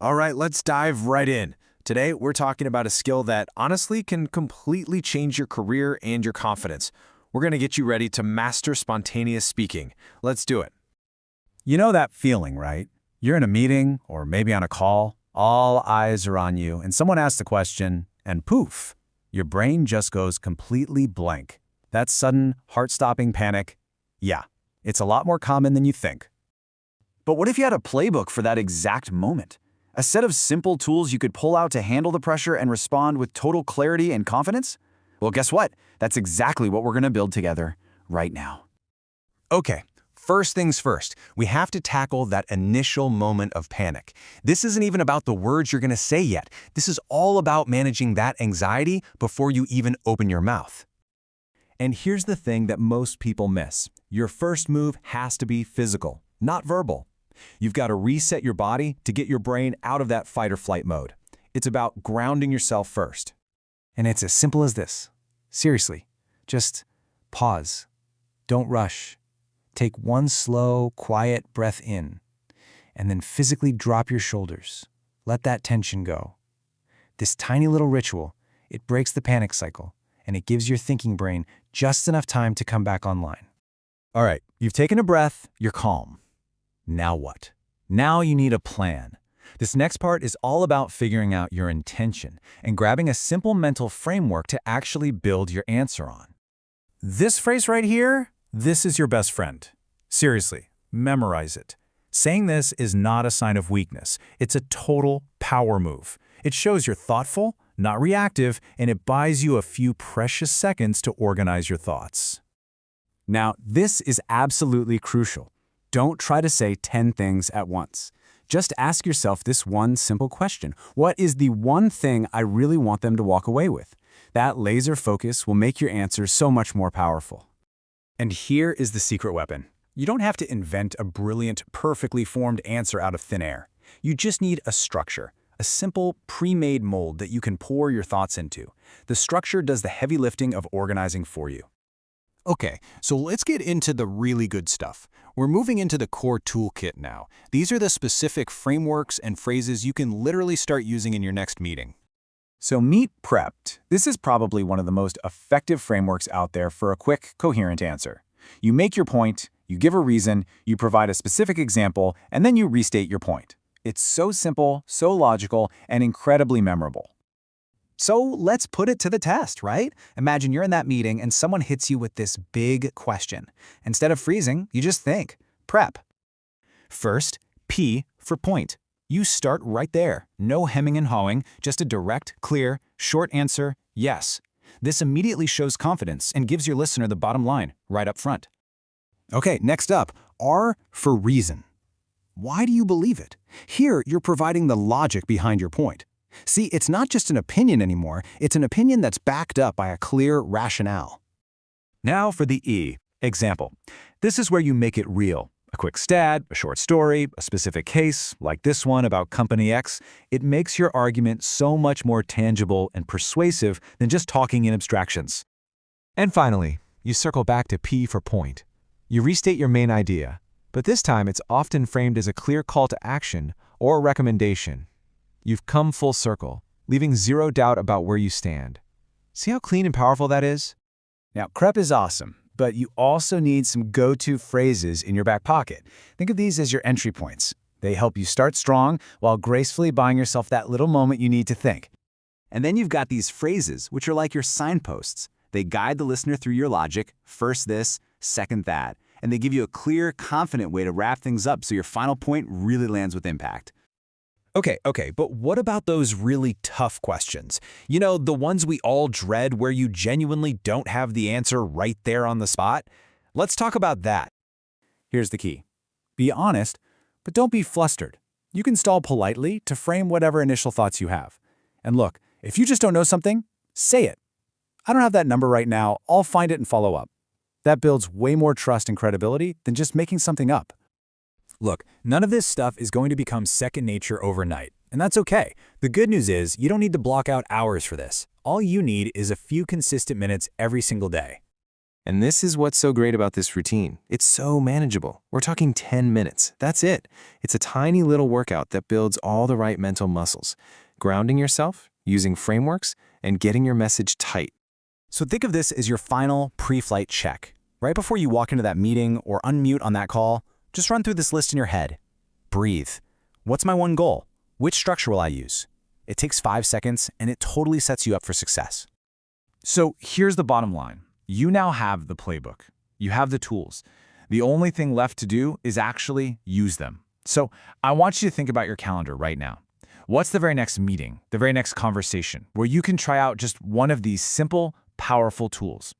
All right, let's dive right in. Today, we're talking about a skill that honestly can completely change your career and your confidence. We're going to get you ready to master spontaneous speaking. Let's do it. You know that feeling, right? You're in a meeting or maybe on a call, all eyes are on you, and someone asks a question, and poof, your brain just goes completely blank. That sudden, heart-stopping panic, yeah, it's a lot more common than you think. But what if you had a playbook for that exact moment? A set of simple tools you could pull out to handle the pressure and respond with total clarity and confidence? Well, guess what? That's exactly what we're going to build together right now. Okay, first things first, we have to tackle that initial moment of panic. This isn't even about the words you're going to say yet. This is all about managing that anxiety before you even open your mouth. And here's the thing that most people miss. Your first move has to be physical, not verbal. You've got to reset your body to get your brain out of that fight or flight mode. It's about grounding yourself first. And it's as simple as this. Seriously, just pause. Don't rush. Take one slow, quiet breath in, and then physically drop your shoulders. Let that tension go. This tiny little ritual, it breaks the panic cycle, and it gives your thinking brain just enough time to come back online. All right, you've taken a breath, you're calm. Now what? Now you need a plan. This next part is all about figuring out your intention and grabbing a simple mental framework to actually build your answer on. This phrase right here, this is your best friend. Seriously, memorize it. Saying this is not a sign of weakness. It's a total power move. It shows you're thoughtful, not reactive, and it buys you a few precious seconds to organize your thoughts. Now, this is absolutely crucial. Don't try to say 10 things at once. Just ask yourself this one simple question. What is the one thing I really want them to walk away with? That laser focus will make your answer so much more powerful. And here is the secret weapon. You don't have to invent a brilliant, perfectly formed answer out of thin air. You just need a structure, a simple, pre-made mold that you can pour your thoughts into. The structure does the heavy lifting of organizing for you. Okay, so let's get into the really good stuff. We're moving into the core toolkit now. These are the specific frameworks and phrases you can literally start using in your next meeting. So meet prepped. This is probably one of the most effective frameworks out there for a quick, coherent answer. You make your point, you give a reason, you provide a specific example, and then you restate your point. It's so simple, so logical, and incredibly memorable. So let's put it to the test, right? Imagine you're in that meeting and someone hits you with this big question. Instead of freezing, you just think. Prep. First, P for point. You start right there. No hemming and hawing, just a direct, clear, short answer, yes. This immediately shows confidence and gives your listener the bottom line, right up front. Okay, next up, R for reason. Why do you believe it? Here, you're providing the logic behind your point. See, it's not just an opinion anymore, it's an opinion that's backed up by a clear rationale. Now for the E, example. This is where you make it real. A quick stat, a short story, a specific case, like this one about Company X, it makes your argument so much more tangible and persuasive than just talking in abstractions. And finally, you circle back to P for point. You restate your main idea, but this time it's often framed as a clear call to action or a recommendation. You've come full circle, leaving zero doubt about where you stand. See how clean and powerful that is? Now, prep is awesome, but you also need some go-to phrases in your back pocket. Think of these as your entry points. They help you start strong while gracefully buying yourself that little moment you need to think. And then you've got these phrases, which are like your signposts. They guide the listener through your logic, first this, second that, and they give you a clear, confident way to wrap things up so your final point really lands with impact. Okay, but what about those really tough questions? You know, the ones we all dread where you genuinely don't have the answer right there on the spot? Let's talk about that. Here's the key. Be honest, but don't be flustered. You can stall politely to frame whatever initial thoughts you have. And look, if you just don't know something, say it. I don't have that number right now, I'll find it and follow up. That builds way more trust and credibility than just making something up. Look, none of this stuff is going to become second nature overnight, and that's okay. The good news is you don't need to block out hours for this. All you need is a few consistent minutes every single day. And this is what's so great about this routine. It's so manageable. We're talking 10 minutes. That's it. It's a tiny little workout that builds all the right mental muscles. Grounding yourself, using frameworks, and getting your message tight. So think of this as your final pre-flight check. Right before you walk into that meeting or unmute on that call, just run through this list in your head. Breathe. What's my one goal? Which structure will I use? It takes 5 seconds, and it totally sets you up for success. So here's the bottom line. You now have the playbook. You have the tools. The only thing left to do is actually use them. So I want you to think about your calendar right now. What's the very next meeting, the very next conversation, where you can try out just one of these simple, powerful tools?